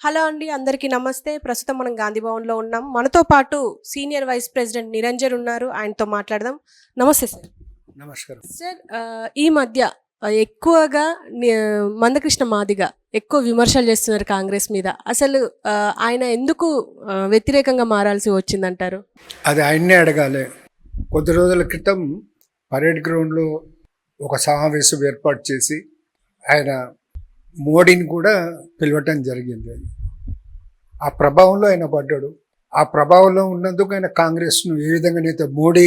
Hello అండి. అందరికీ నమస్తే. ప్రస్తుతం మనం గాంధీ భవన్‌లో ఉన్నాం. మనతో పాటు సీనియర్ వైస్ ప్రెసిడెంట్ నిరంజన్ ఉన్నారు. ఆయనతో మాట్లాడదాం. నమస్తే సార్. నమస్కారం. సార్ ఈ మధ్య ఎక్కువగా ని మందకృష్ణ మాదిగ ఎక్కువ విమర్శలు చేస్తున్నారు కాంగ్రెస్ మీద. అసలు ఆయన ఎందుకు వ్యతిరేకంగా మారాల్సి వచ్చిందంటారు? అది ఆయన్నే అడగాలి. కొద్ది రోజుల క్రితం పరేడ్ గ్రౌండ్లో ఒక సమావేశం ఏర్పాటు చేసి ఆయన మోడీని కూడా పిలవటం జరిగింది. ఆ ప్రభావంలో ఆయన పడ్డాడు. ఆ ప్రభావంలో ఉన్నందుకు ఆయన కాంగ్రెస్ను ఏ విధంగానైతే మోడీ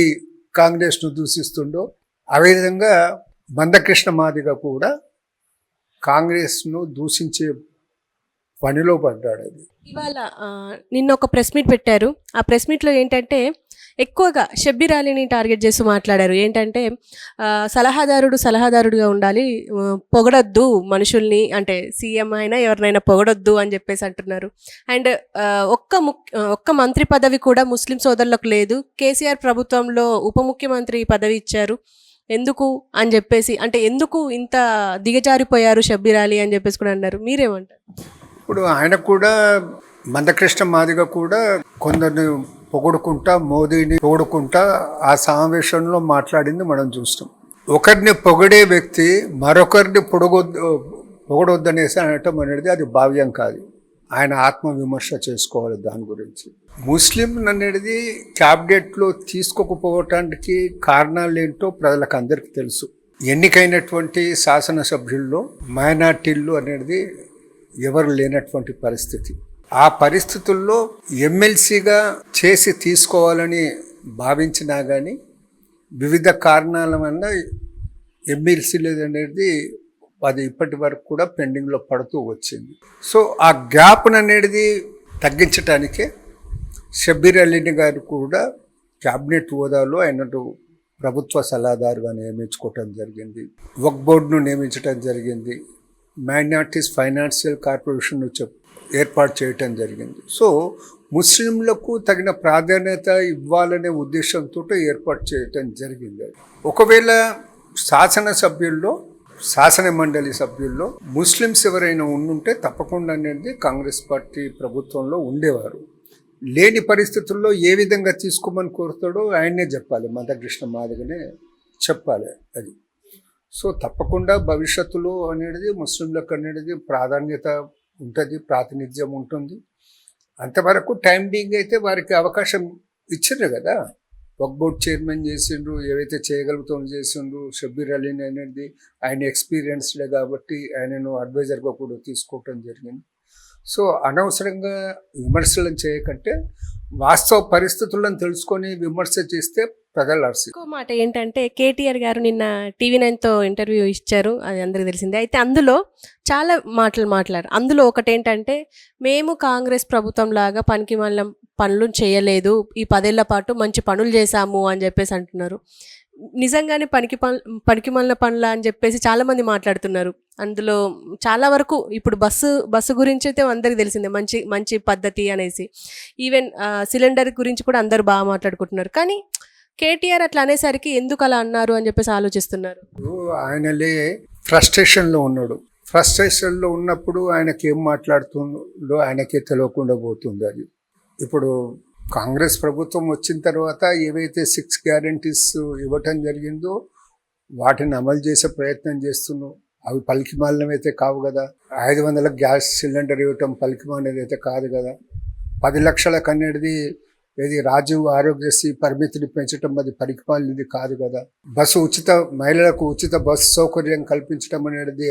కాంగ్రెస్ను దూషిస్తుండో ఆ విధంగా మందకృష్ణ మాదిగ కూడా కాంగ్రెస్ను దూషించే పనిలో పడ్డాడు. అది ఇవాళ నిన్న ఒక ప్రెస్ మీట్ పెట్టారు. ఆ ప్రెస్ మీట్లో ఏంటంటే ఎక్కువగా షబ్బీర్ అలీని టార్గెట్ చేస్తూ మాట్లాడారు. ఏంటంటే సలహాదారుడుగా ఉండాలి, పొగడొద్దు మనుషుల్ని, అంటే సీఎం అయినా ఎవరినైనా పొగడొద్దు అని చెప్పేసి అంటున్నారు. అండ్ ఒక్క మంత్రి పదవి కూడా ముస్లిం సోదరులకు లేదు. కేసీఆర్ ప్రభుత్వంలో ఉప ముఖ్యమంత్రి పదవి ఇచ్చారు, ఎందుకు అని చెప్పేసి, అంటే ఎందుకు ఇంత దిగజారిపోయారు షబ్బీర్ అలీ అని చెప్పేసి కూడా అన్నారు. మీరేమంటారు? ఇప్పుడు ఆయన కూడా మందకృష్ణ మాదిగ కూడా కొందరిని పొగుడుకుంటా, మోదీని పొగుడుకుంటా ఆ సమావేశంలో మాట్లాడింది మనం చూస్తాం. ఒకరిని పొగిడే వ్యక్తి మరొకరిని పొగడొద్దనేసి అనటం అనేది అది భావ్యం కాదు. ఆయన ఆత్మవిమర్శ చేసుకోవాలి దాని గురించి. ముస్లిం అనేది క్యాబినెట్లో తీసుకోకపోవటానికి కారణాలు ఏంటో ప్రజలకు అందరికీ తెలుసు. ఎన్నికైనటువంటి శాసనసభ్యుల్లో మైనార్టీలు అనేది ఎవరు లేనటువంటి పరిస్థితి. ఆ పరిస్థితుల్లో ఎమ్మెల్సీగా చేసి తీసుకోవాలని భావించినా కానీ వివిధ కారణాల వల్ల ఎమ్మెల్సీ లేదనేది అది ఇప్పటి వరకు కూడా పెండింగ్లో పడుతూ వచ్చింది. సో ఆ గ్యాప్ అనేది తగ్గించడానికే షబ్బీర్ అలీని గారు కూడా క్యాబినెట్ హోదాలో ఆయనను ప్రభుత్వ సలహాదారుగా నియమించుకోవటం జరిగింది. వక్ఫ్ బోర్డును నియమించడం జరిగింది. మైనార్టీస్ ఫైనాన్షియల్ కార్పొరేషన్ ఏర్పాటు చేయటం జరిగింది. సో ముస్లింలకు తగిన ప్రాధాన్యత ఇవ్వాలనే ఉద్దేశంతో ఏర్పాటు చేయటం జరిగింది. ఒకవేళ శాసన మండలి సభ్యుల్లో ముస్లిమ్స్ ఎవరైనా ఉండుంటే తప్పకుండా అనేది కాంగ్రెస్ పార్టీ ప్రభుత్వంలో ఉండేవారు. లేని పరిస్థితుల్లో ఏ విధంగా తీసుకోమని కోరుతాడో ఆయన్నే చెప్పాలి, మందకృష్ణ మాదిగనే చెప్పాలి అది. సో తప్పకుండా భవిష్యత్తులో అనేది ముస్లింలకు అనేది ప్రాధాన్యత ఉంటుంది, ప్రాతినిధ్యం ఉంటుంది. అంతవరకు టైం బీయింగ్ అయితే వారికి అవకాశం ఇచ్చిండ్రు కదా. వక్ఫ్ బోర్డ్ చైర్మన్ చేసిండ్రు, ఏవైతే చేయగలుగుతాం చేసిండ్రు. షబ్బీర్ అలీని అనేది ఆయన ఎక్స్పీరియన్స్డే కాబట్టి ఆయనను అడ్వైజర్గా కూడా తీసుకోవటం జరిగింది. సో అనవసరంగా విమర్శలను చేయకంటే వాస్తవ పరిస్థితులను తెలుసుకొని విమర్శ చేస్తే ప్రజలు అర్సి. ఇంకో మాట ఏంటంటే కేటీఆర్ గారు నిన్న TV9తో ఇంటర్వ్యూ ఇచ్చారు, అది అందరికీ తెలిసిందే. అయితే అందులో చాలా మాట్లాడారు. అందులో ఒకటి ఏంటంటే, మేము కాంగ్రెస్ ప్రభుత్వం లాగా పనికిమాలిన పనులు చేయలేదు, ఈ 10 ఏళ్ల పాటు మంచి పనులు చేశాము అని చెప్పేసి అంటున్నారు. నిజంగానే పనికిమాలిన పనుల అని చెప్పేసి చాలామంది మాట్లాడుతున్నారు. అందులో చాలా వరకు ఇప్పుడు బస్సు గురించి అయితే అందరికీ తెలిసిందే, మంచి పద్ధతి అనేసి. ఈవెన్ సిలిండర్ గురించి కూడా అందరూ బాగా మాట్లాడుకుంటున్నారు. కానీ కేటీఆర్ అట్లా అనేసరికి ఎందుకు అలా అన్నారు అని చెప్పేసి ఆలోచిస్తున్నారు. ఆయనలే ఫ్రస్ట్రేషన్లో ఉన్నాడు. ఫ్రస్ట్రేషన్లో ఉన్నప్పుడు ఆయనకి ఏం మాట్లాడుతుందో ఆయనకే తెలియకుండా పోతుంది. అది ఇప్పుడు కాంగ్రెస్ ప్రభుత్వం వచ్చిన తర్వాత ఏవైతే 6 గ్యారంటీస్ ఇవ్వటం జరిగిందో వాటిని అమలు చేసే ప్రయత్నం చేస్తున్నాం. అవి పలికిమాలినమైతే కావు కదా. 500 గ్యాస్ సిలిండర్ ఇవ్వటం పలికిమాలినది అయితే కాదు కదా. 10 లక్షలకు అనేది ఇది రాజీవ్ ఆరోగ్యశ్రీ పరిమితిని పెంచడం అది పనికిమాలినది కాదు కదా. మహిళలకు ఉచిత బస్సు సౌకర్యం కల్పించడం అనేది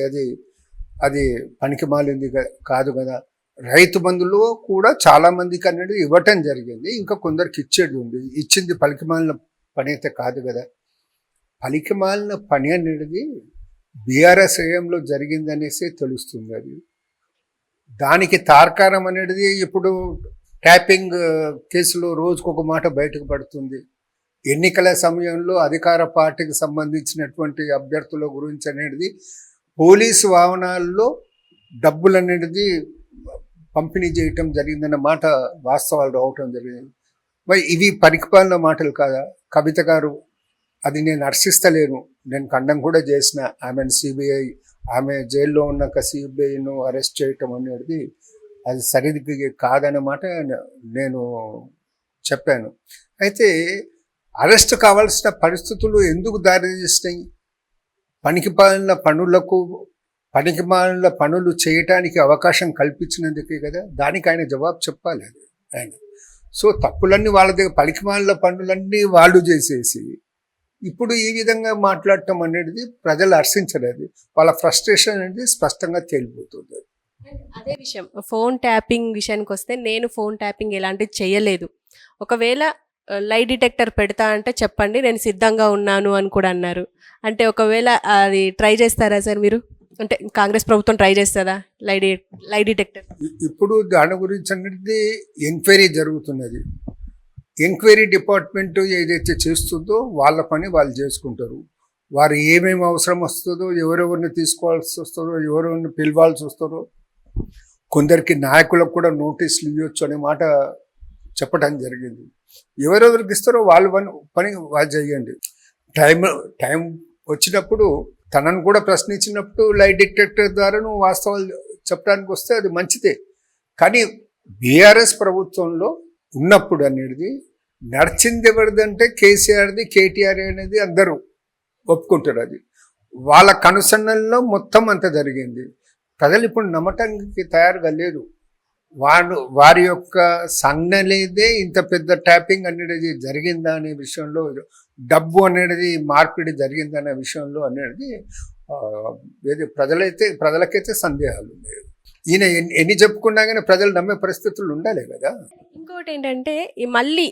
అది పనికిమాలింది కాదు కదా. రైతు బంధులో కూడా చాలా మందికి అనేది ఇవ్వటం జరిగింది, ఇంకా కొందరికి ఇచ్చేది ఉంది. ఇచ్చింది పలికిమాలిన పని అయితే కాదు కదా. పలికిమాలిన పని అనేది బీఆర్ఎస్ హయాంలో జరిగిందనేసి తెలుస్తుంది. అది దానికి తార్కారం అనేది ఇప్పుడు ట్యాపింగ్ కేసులో రోజుకొక మాట బయటకు పడుతుంది. ఎన్నికల సమయంలో అధికార పార్టీకి సంబంధించినటువంటి అభ్యర్థుల గురించి అనేది పోలీసు వాహనాల్లో డబ్బులు అనేది పంపిణీ చేయటం జరిగిందన్న మాట వాస్తవాలు రావటం జరిగింది. మరి ఇవి పనికిమాలిన మాటలు కాదా? కవిత గారు అది నేను హర్షిస్తలేను, నేను ఖండం కూడా చేసిన. ఆమెను ఆమె జైల్లో ఉన్నాక సిబిఐను అరెస్ట్ చేయటం అనేది అది సరిది కాదన్నమాట నేను చెప్పాను. అయితే అరెస్ట్ కావాల్సిన పరిస్థితులు ఎందుకు దారి తీసినాయి? పనికిమాలిన పనులు చేయటానికి అవకాశం కల్పించినందుకే కదా. దానికి ఆయన జవాబు చెప్పాలి. అది ఆయన. సో తప్పులన్నీ వాళ్ళ దగ్గర, పనికిమాలిన పనులన్నీ వాళ్ళు చేసేసి ఇప్పుడు ఈ విధంగా మాట్లాడటం అనేది ప్రజలు హర్షించలేదు. వాళ్ళ ఫ్రస్ట్రేషన్ అనేది స్పష్టంగా తేలిపోతుంది. అదే విషయం, ఫోన్ ట్యాపింగ్ విషయానికి వస్తే నేను ఫోన్ ట్యాపింగ్ ఎలాంటిది చేయలేదు. ఒకవేళ లై డిటెక్టర్ పెడతా అంటే చెప్పండి, నేను సిద్ధంగా ఉన్నాను అని కూడా అన్నారు. అంటే ఒకవేళ అది ట్రై చేస్తారా సార్ మీరు? అంటే కాంగ్రెస్ ప్రభుత్వం ట్రై చేస్తుందా లై డిటెక్టర్? ఇప్పుడు దాని గురించి అనేది ఎంక్వైరీ జరుగుతున్నది. ఎంక్వైరీ డిపార్ట్మెంట్ ఏదైతే చేస్తుందో వాళ్ళ పని వాళ్ళు చేసుకుంటారు. వారు ఏమేమి అవసరం వస్తుందో, ఎవరెవరిని తీసుకోవాల్సి వస్తుందో, ఎవరెవరిని పిలవాల్సి వస్తుందో, కొందరికి నాయకులకు కూడా నోటీసులు ఇవ్వచ్చు అనే మాట చెప్పడం జరిగింది. ఎవరెవరికి ఇస్తారో వాళ్ళ పని వాళ్ళు చేయండి. టైం వచ్చినప్పుడు తనను కూడా ప్రశ్నించినప్పుడు లై డిటెక్టర్ ద్వారా నువ్వు వాస్తవాలు చెప్పడానికి వస్తే అది మంచిదే. కానీ బీఆర్ఎస్ ప్రభుత్వంలో ఉన్నప్పుడు అనేది నడిచింది ఎవరిదంటే కేసీఆర్ది, కేటీఆర్ అనేది అందరూ ఒప్పుకుంటారు. అది వాళ్ళ కనుసన్నల్లో మొత్తం అంత జరిగింది. ప్రజలు ఇప్పుడు నమ్మటానికి తయారుగా లేరు. వారి యొక్క సంజ్ఞలేదే ఇంత పెద్ద ట్యాపింగ్ అనేది జరిగిందా అనే విషయంలో, డబ్బు అనేది మార్పిడి జరిగిందా అనే విషయంలో అనేది ప్రజలకైతే సందేహాలు లేవు. ఈయన ఎన్ని చెప్పుకున్నా కానీ ప్రజలు నమ్మే పరిస్థితులు ఉండాలి కదా. ఇంకోటి ఏంటంటే మళ్ళీ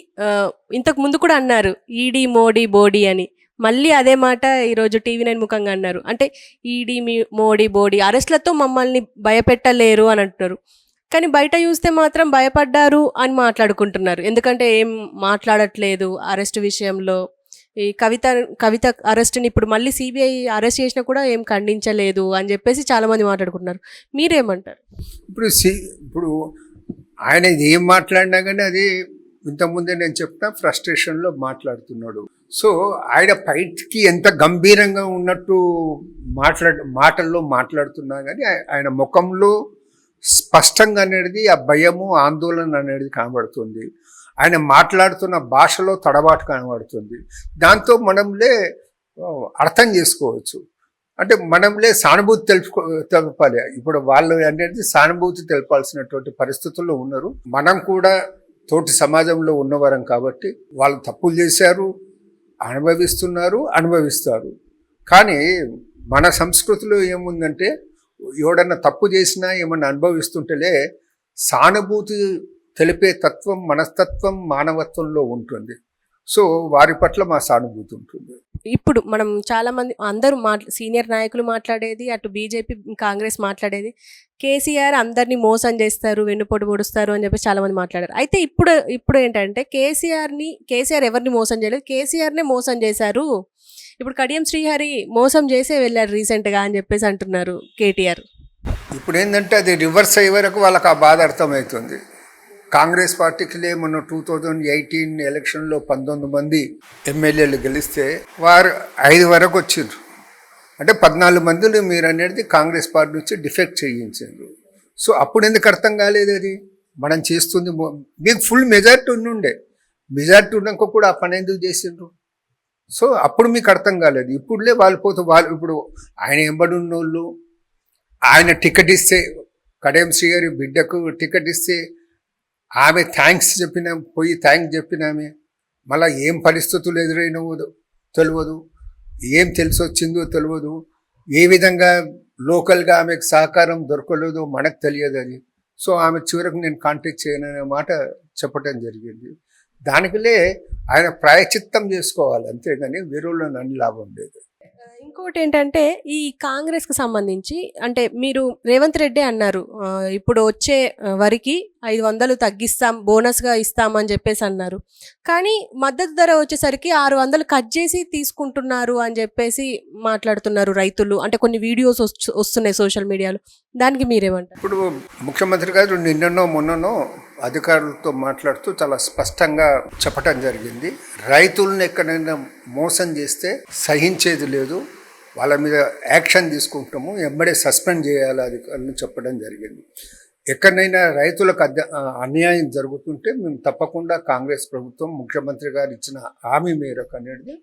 ఇంతకు ముందు కూడా అన్నారు ఈడీ మోడీ బోడీ అని, మళ్ళీ అదే మాట ఈరోజు TV9 ముఖంగా అన్నారు. అంటే ఈడీ మోడీ బోడీ అరెస్ట్లతో మమ్మల్ని భయపెట్టలేరు అని అంటున్నారు. కానీ బయట చూస్తే మాత్రం భయపడ్డారు అని మాట్లాడుకుంటున్నారు. ఎందుకంటే ఏం మాట్లాడట్లేదు అరెస్ట్ విషయంలో. ఈ కవిత అరెస్ట్ని ఇప్పుడు మళ్ళీ CBI అరెస్ట్ చేసినా కూడా ఏం ఖండించలేదు అని చెప్పేసి చాలామంది మాట్లాడుకుంటున్నారు. మీరేమంటారు? ఇప్పుడు ఆయన ఏం మాట్లాడినా కానీ అది ఇంతకుముందే నేను చెప్తా ఫ్రస్ట్రేషన్లో మాట్లాడుతున్నాడు. సో ఆయన పైకి ఎంత గంభీరంగా ఉన్నట్టు మాటల్లో మాట్లాడుతున్నా కానీ ఆయన ముఖంలో స్పష్టంగా అనేది ఆ భయము, ఆందోళన అనేది కనబడుతుంది. ఆయన మాట్లాడుతున్న భాషలో తడబాటు కనబడుతుంది. దాంతో మనంలే అర్థం చేసుకోవచ్చు. అంటే మనంలే సానుభూతి తెలపాలి. ఇప్పుడు వాళ్ళు అనేది సానుభూతి తెలపాల్సినటువంటి పరిస్థితుల్లో ఉన్నారు. మనం కూడా తోటి సమాజంలో ఉన్నవారం కాబట్టి వాళ్ళు తప్పులు చేశారు, అనుభవిస్తారు. కానీ మన సంస్కృతిలో ఏముందంటే ఎవడన్నా తప్పు చేసినా ఏమన్నా అనుభవిస్తుంటేలే సానుభూతి తెలిపే తత్వం, మనస్తత్వం మానవత్వంలో ఉంటుంది. సో వారి పట్ల మా సానుభూతి ఉంటుంది. ఇప్పుడు మనం చాలామంది అందరూ సీనియర్ నాయకులు మాట్లాడేది, అటు బీజేపీ కాంగ్రెస్ మాట్లాడేది, కేసీఆర్ అందరినీ మోసం చేస్తారు, వెన్నుపోటు పొడుస్తారు అని చెప్పి చాలామంది మాట్లాడారు. అయితే ఇప్పుడు ఏంటంటే కేసీఆర్ ఎవరిని మోసం చేయలేదు, కేసీఆర్నే మోసం చేశారు. ఇప్పుడు కడియం శ్రీహరి మోసం చేసే వెళ్ళారు రీసెంట్గా అని చెప్పేసి అంటున్నారు కేటీఆర్. ఇప్పుడు ఏంటంటే అది రివర్స్ అయ్యే వరకు వాళ్ళకి ఆ బాధ అర్థమవుతుంది. కాంగ్రెస్ పార్టీకి మొన్న 2018 ఎలక్షన్లో 19 మంది ఎమ్మెల్యేలు గెలిస్తే వారు 5 వరకు వచ్చిండ్రు. అంటే 14 మందిని మీరు అనేది కాంగ్రెస్ పార్టీ నుంచి డిఫెక్ట్ చేయించారు. సో అప్పుడు ఎందుకు అర్థం కాలేదు? అది మనం చేస్తుంది మీకు ఫుల్ మెజారిటీ మెజారిటీ ఉన్నాక కూడా ఆ పని ఎందుకు చేసిండ్రు? సో అప్పుడు మీకు అర్థం కాలేదు. ఇప్పుడులే వాళ్ళు ఇప్పుడు ఆయన ఎంబడి ఉన్నోళ్ళు, ఆయన టికెట్ ఇస్తే, కడియం శ్రీగారి బిడ్డకు టికెట్ ఇస్తే ఆమె థ్యాంక్స్ చెప్పినామే మళ్ళీ ఏం పరిస్థితులు ఎదురైనవో తెలియదు, ఏం తెలిసి వచ్చిందో తెలియదు, ఏ విధంగా లోకల్గా ఆమెకు సహకారం దొరకలేదో మనకు తెలియదు అది. సో ఆమె చివరకు నేను కాంటాక్ట్ చేయననే మాట చెప్పడం జరిగింది. దానికిలే ఆయన ప్రాయచిత్తం చేసుకోవాలి, అంతేగాని వేరేలో నన్ను లాభం లేదు. ఇంకోటి ఏంటంటే ఈ కాంగ్రెస్కి సంబంధించి అంటే మీరు రేవంత్ రెడ్డి అన్నారు ఇప్పుడు వచ్చే వరికి 500 తగ్గిస్తాం, బోనస్గా ఇస్తామని చెప్పేసి అన్నారు. కానీ మద్దతు ధర వచ్చేసరికి 600 కట్ చేసి తీసుకుంటున్నారు అని చెప్పేసి మాట్లాడుతున్నారు రైతులు. అంటే కొన్ని వీడియోస్ వస్తున్నాయి సోషల్ మీడియాలో. దానికి మీరేమంటారు? ఇప్పుడు ముఖ్యమంత్రి గారు మొన్ననో అధికారులతో మాట్లాడుతూ చాలా స్పష్టంగా చెప్పటం జరిగింది. రైతులను ఎక్కడైనా మోసం చేస్తే సహించేది లేదు, వాళ్ళ మీద యాక్షన్ తీసుకుంటాము, ఎంబడే సస్పెండ్ చేయాలి అధికారులను చెప్పడం జరిగింది. ఎక్కడైనా రైతులకు అన్యాయం జరుగుతుంటే మేము తప్పకుండా కాంగ్రెస్ ప్రభుత్వం ముఖ్యమంత్రి గారు ఇచ్చిన హామీ మేరకు అనేది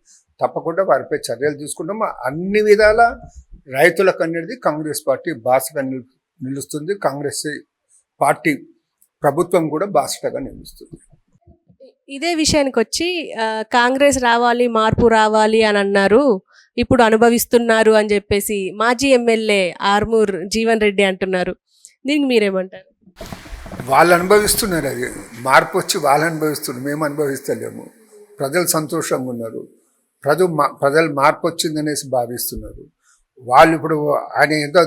తప్పకుండా వారిపై చర్యలు తీసుకుంటాము. అన్ని విధాల రైతులకు అనేది కాంగ్రెస్ పార్టీ బాసటగా నిలుస్తుంది. కాంగ్రెస్ పార్టీ ప్రభుత్వం కూడా బాసటగా నిలుస్తుంది. ఇదే విషయానికి వచ్చి కాంగ్రెస్ రావాలి, మార్పు రావాలి అని అన్నారు, ఇప్పుడు అనుభవిస్తున్నారు అని చెప్పేసి మాజీ ఎమ్మెల్యే ఆర్మూర్ జీవన్ రెడ్డి అంటున్నారు. దీనికి మీరేమంటారు? వాళ్ళు అనుభవిస్తున్నారు, అది మార్పు వచ్చి వాళ్ళు అనుభవిస్తున్నారు, మేము అనుభవిస్తలేము. ప్రజలు సంతోషంగా ఉన్నారు, ప్రజలు మార్పు వచ్చిందనేసి భావిస్తున్నారు. వాళ్ళు ఇప్పుడు ఆయన ఎంతో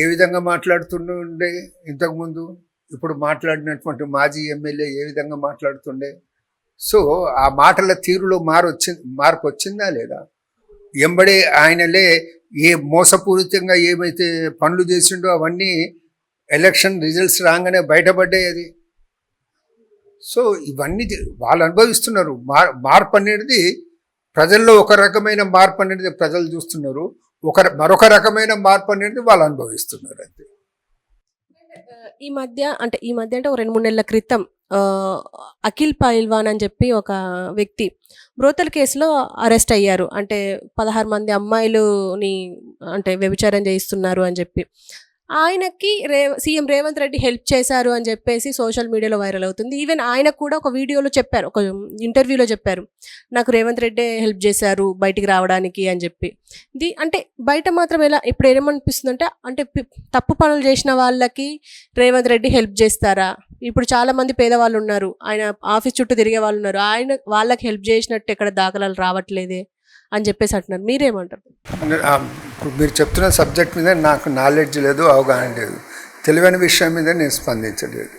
ఏ విధంగా మాట్లాడుతుండే ఇంతకుముందు, ఇప్పుడు మాట్లాడినటువంటి మాజీ ఎమ్మెల్యే ఏ విధంగా మాట్లాడుతుండే. సో ఆ మాటల తీరులో మార్పు వచ్చిందా లేదా? ఎంబడే ఆయనలే ఏ మోసపూరితంగా ఏమైతే పనులు చేసిండో అవన్నీ ఎలక్షన్ రిజల్ట్స్ రాగానే బయటపడ్డాయి అది. సో ఇవన్నీ వాళ్ళు అనుభవిస్తున్నారు. మార్పు అనేది ప్రజల్లో ఒక రకమైన మార్పు అనేది ప్రజలు చూస్తున్నారు, మరొక రకమైన మార్పు అనేది వాళ్ళు అనుభవిస్తున్నారు అంతే. ఈ మధ్య అంటే ఒక 2-3 నెలల క్రితం అఖిల్ పైల్వాన్ అని చెప్పి ఒక వ్యక్తి బ్రోతల్ కేసులో అరెస్ట్ అయ్యారు. అంటే 16 మంది అమ్మాయిలుని అంటే వ్యభిచారం చేయిస్తున్నారు అని చెప్పి. ఆయనకి సీఎం రేవంత్ రెడ్డి హెల్ప్ చేశారు అని చెప్పేసి సోషల్ మీడియాలో వైరల్ అవుతుంది. ఈవెన్ ఆయన కూడా ఒక వీడియోలో చెప్పారు, ఒక ఇంటర్వ్యూలో చెప్పారు, నాకు రేవంత్ రెడ్డి హెల్ప్ చేశారు బయటికి రావడానికి అని చెప్పి. అంటే బయట మాత్రం ఎలా ఇప్పుడు ఏమనిపిస్తుందంటే, అంటే తప్పు పనులు చేసిన వాళ్ళకి రేవంత్ రెడ్డి హెల్ప్ చేస్తారా? ఇప్పుడు చాలామంది పేదవాళ్ళు ఉన్నారు, ఆయన ఆఫీస్ చుట్టూ తిరిగే వాళ్ళు ఉన్నారు, ఆయన వాళ్ళకి హెల్ప్ చేసినట్టు ఎక్కడ దాఖలాలు రావట్లేదే అని చెప్పేసి అంటున్నారు. మీరేమంటారు? ఇప్పుడు మీరు చెప్తున్న సబ్జెక్ట్ మీద నాకు నాలెడ్జ్ లేదు, అవగాహన లేదు. తెలియని విషయం మీద నేను స్పందించలేదు.